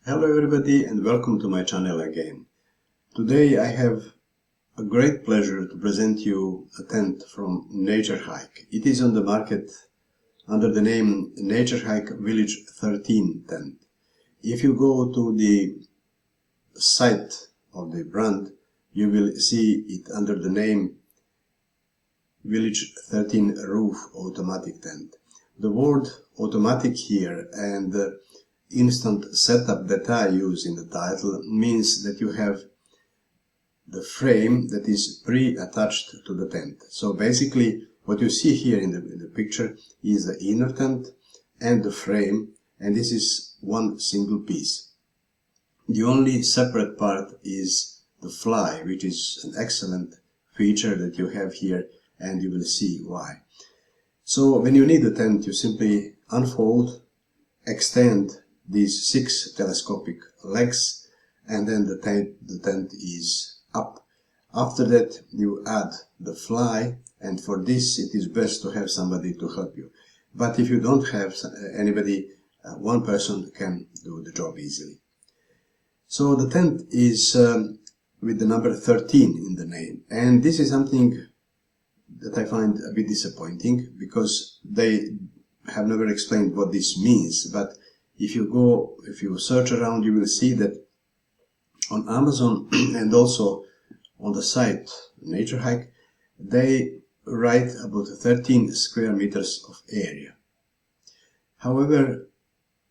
Hello everybody and welcome to my channel again. Today I have a great pleasure to present you a tent from Naturehike. It is on the market under the name Naturehike Village 13 tent. If you go to the site of the brand, you will see it under the name Village 13 Roof Automatic Tent. The word automatic here and the instant setup that I use in the title means that you have the frame that is pre-attached to the tent. So basically what you see here in the picture is the inner tent and the frame, and this is one single piece. The only separate part is the fly, which is an excellent feature that you have here, and you will see why. So when you need a tent, you simply unfold, extend these 6 telescopic legs, and then the tent is up. After that you add the fly, and for this it is best to have somebody to help you. But if you don't have anybody, one person can do the job easily. So the tent is with the number 13 in the name, and this is something that I find a bit disappointing because they have never explained what this means. But if you search around, you will see that on Amazon and also on the site Naturehike, they write about 13 square meters of area. However,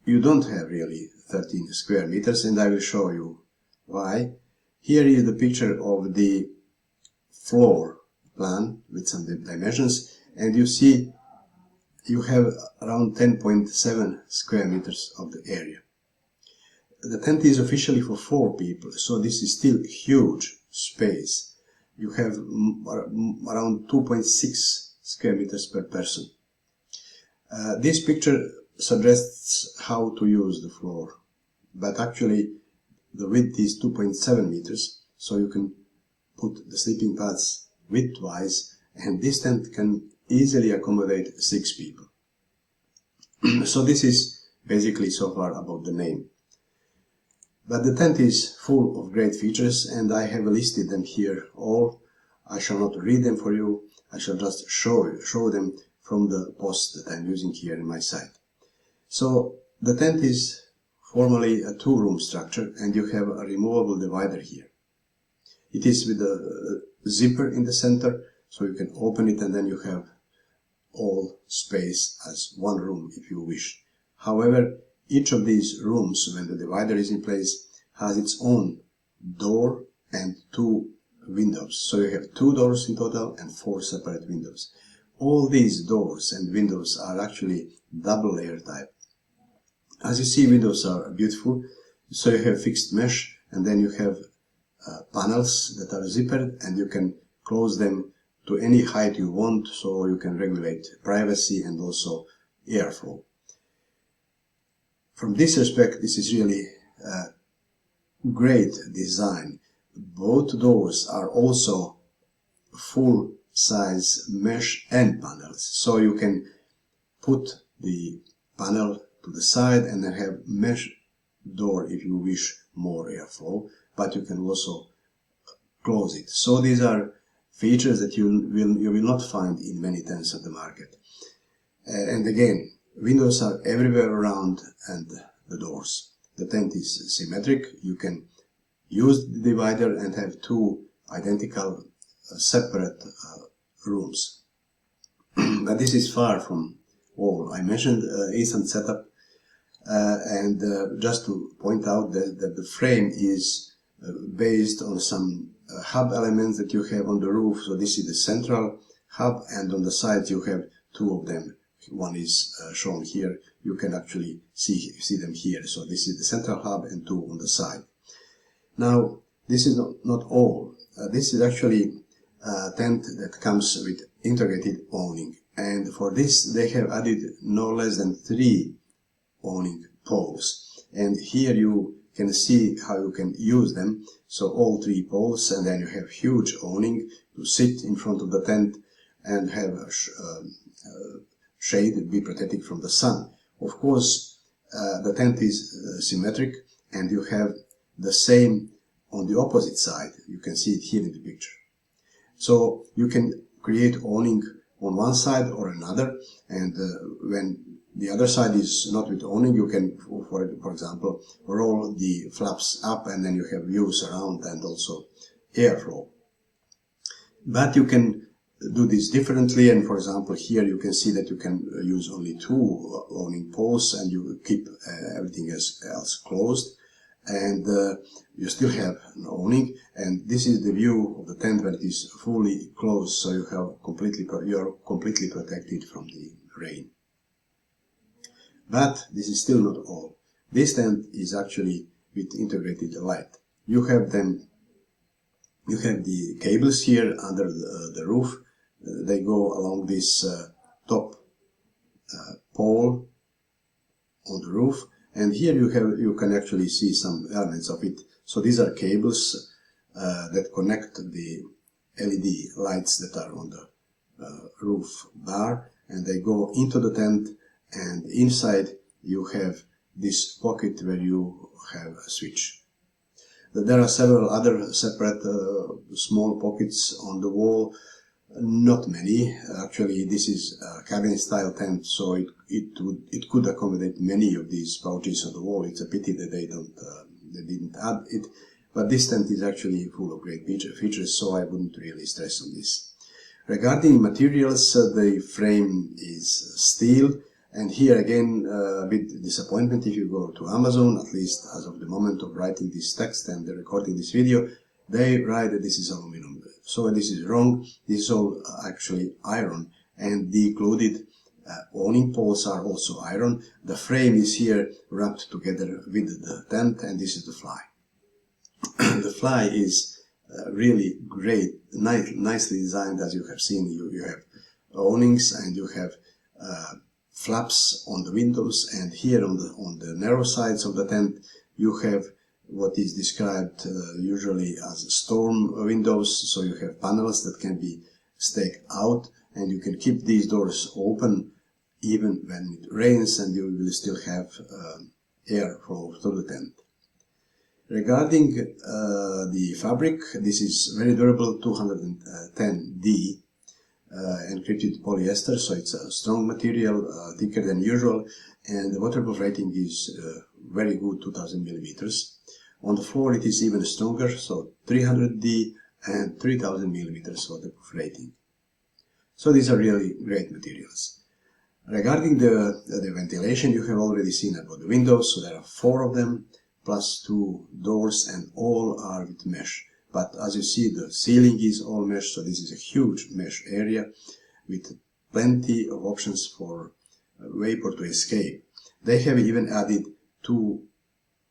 you don't have really 13 square meters, and I will show you why. Here is the picture of the floor plan with some dimensions, and you see you have around 10.7 square meters of the area. The tent is officially for 4 people, so this is still huge space. You have around 2.6 square meters per person. This picture suggests how to use the floor, but actually the width is 2.7 meters, so you can put the sleeping pads widthwise, and this tent can easily accommodate 6 people. So this is basically so far about the name. But the tent is full of great features, and I have listed them here all. I shall not read them for you, I shall just show them from the post that I'm using here in my site. So the tent is formally a 2-room structure, and you have a removable divider here. It is with a zipper in the center, so you can open it and then you have all space as one room if you wish. However, each of these rooms, when the divider is in place, has its own door and 2 windows. So you have 2 doors in total and 4 separate windows. All these doors and windows are actually double layer type. As you see, windows are beautiful, so you have fixed mesh, and then you have panels that are zippered, and you can close them to any height you want, so you can regulate privacy and also airflow. From this respect, this is really a great design. Both doors are also full size mesh and panels, so you can put the panel to the side and then have mesh door if you wish more airflow, but you can also close it. So these are features that you will not find in many tents of the market. And again, windows are everywhere around, and the doors. The tent is symmetric. You can use the divider and have 2 identical separate rooms. But this is far from all. I mentioned instant setup, and just to point out that the frame is based on some hub elements that you have on the roof. So this is the central hub, and on the sides you have 2 of them. One is shown here. You can actually see them here. So this is the central hub and 2 on the side. Now this is not all. This is actually a tent that comes with integrated awning, and for this they have added no less than 3 awning poles, and here you can see how you can use them. So all 3 poles, and then you have huge awning to sit in front of the tent and have shade, be protected from the sun. Of course, the tent is symmetric, and you have the same on the opposite side. You can see it here in the picture. So you can create awning on one side or another, and when the other side is not with awning, you can, for example, roll the flaps up, and then you have views around and also airflow. But you can do this differently, and for example here you can see that you can use only 2 awning poles, and you keep everything else closed, and you still have an awning, and this is the view of the tent when it is fully closed, so you are completely protected from the rain. But this is still not all. This tent is actually with integrated light. You have the cables here under the roof. They go along this top pole on the roof, and here you can actually see some elements of it. So these are cables that connect the LED lights that are on the roof bar, and they go into the tent, and inside you have this pocket where you have a switch. There are several other separate small pockets on the wall. Not many. Actually, this is a cabin style tent, so it could accommodate many of these pouches on the wall. It's a pity that they didn't add it, but this tent is actually full of great features, so I wouldn't really stress on this. Regarding materials, the frame is steel, and here again a bit disappointment. If you go to Amazon, at least as of the moment of writing this text and recording this video, they write that this is aluminum. So this is wrong. This is all actually iron, and the included awning poles are also iron. The frame is here wrapped together with the tent, and this is the fly. The fly is really great, nicely designed. As you have seen, you have awnings, and you have flaps on the windows, and here on the narrow sides of the tent you have what is described usually as storm windows. So you have panels that can be staked out, and you can keep these doors open even when it rains, and you will still have air flow through the tent. Regarding the fabric, this is very durable, 210D encrypted polyester, so it's a strong material, thicker than usual, and the waterproof rating is very good, 2000 millimeters. On the floor it is even stronger, so 300D and 3000 millimeters waterproof rating. So these are really great materials. Regarding the ventilation, you have already seen about the windows, so there are 4 of them, plus 2 doors, and all are with mesh. But as you see, the ceiling is all mesh, so this is a huge mesh area with plenty of options for vapor to escape. They have even added 2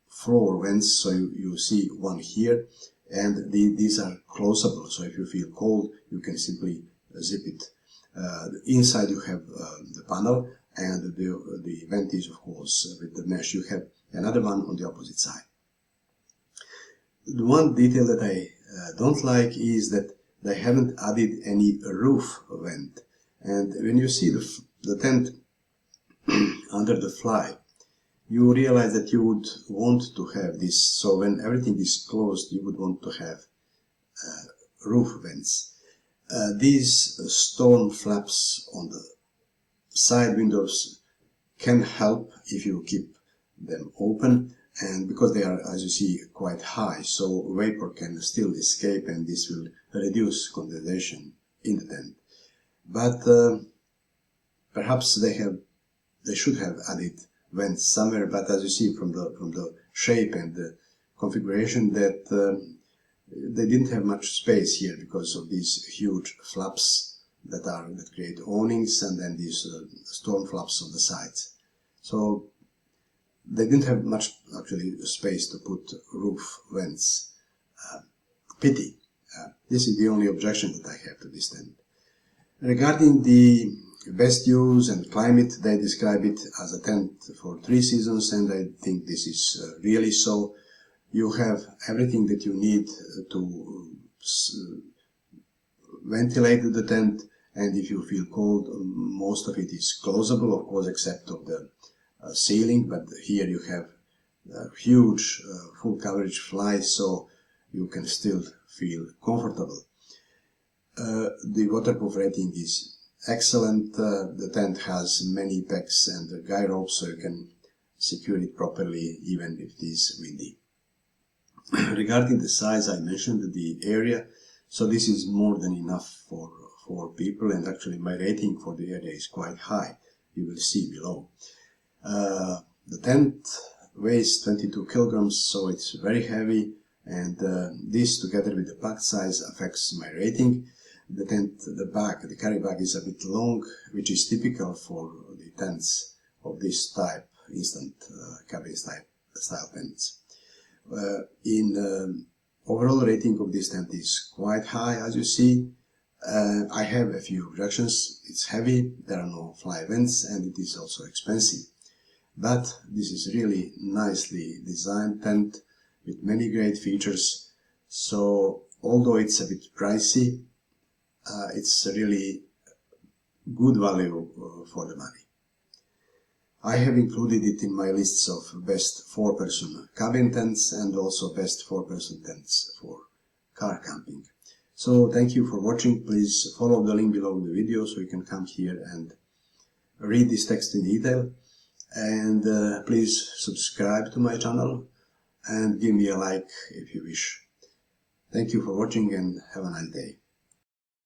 floor vents, so you see one here, and these are closable, so if you feel cold you can simply zip it. Inside you have the panel, and the vent is of course with the mesh. You have another one on the opposite side. The one detail that I don't like is that they haven't added any roof vent, and when you see the tent under the fly, you realize that you would want to have this. So when everything is closed, you would want to have roof vents. These storm flaps on the side windows can help if you keep them open, and because they are, as you see, quite high, so vapor can still escape, and this will reduce condensation in the tent. But perhaps they should have added vents somewhere, but as you see from the shape and the configuration, that they didn't have much space here because of these huge flaps that create awnings, and then these storm flaps on the sides. So they didn't have much actually space to put roof vents. Pity. This is the only objection that I have to this tent. Regarding the best use and climate, they describe it as a tent for 3 seasons, and I think this is really so. You have everything that you need to ventilate the tent, and if you feel cold, most of it is closable, of course, except of the ceiling, but here you have huge full coverage fly, so you can still feel comfortable. The waterproof rating is excellent. The tent has many pegs and guy ropes, so you can secure it properly even if it is windy. Regarding the size, I mentioned the area, so this is more than enough for 4 people, and actually my rating for the area is quite high. You will see below. The tent weighs 22 kilograms, so it's very heavy, and this together with the pack size affects my rating. The tent, the carry bag is a bit long, which is typical for the tents of this type, instant cabin style tents. Overall rating of this tent is quite high, as you see. I have a few objections. It's heavy, there are no fly vents, and it is also expensive. But this is really nicely designed tent with many great features. So although it's a bit pricey, it's really good value for the money. I have included it in my lists of best 4-person cabin tents and also best 4-person tents for car camping. So thank you for watching. Please follow the link below the video so you can come here and read this text in detail. And please subscribe to my channel and give me a like if you wish. Thank you for watching and have a nice day.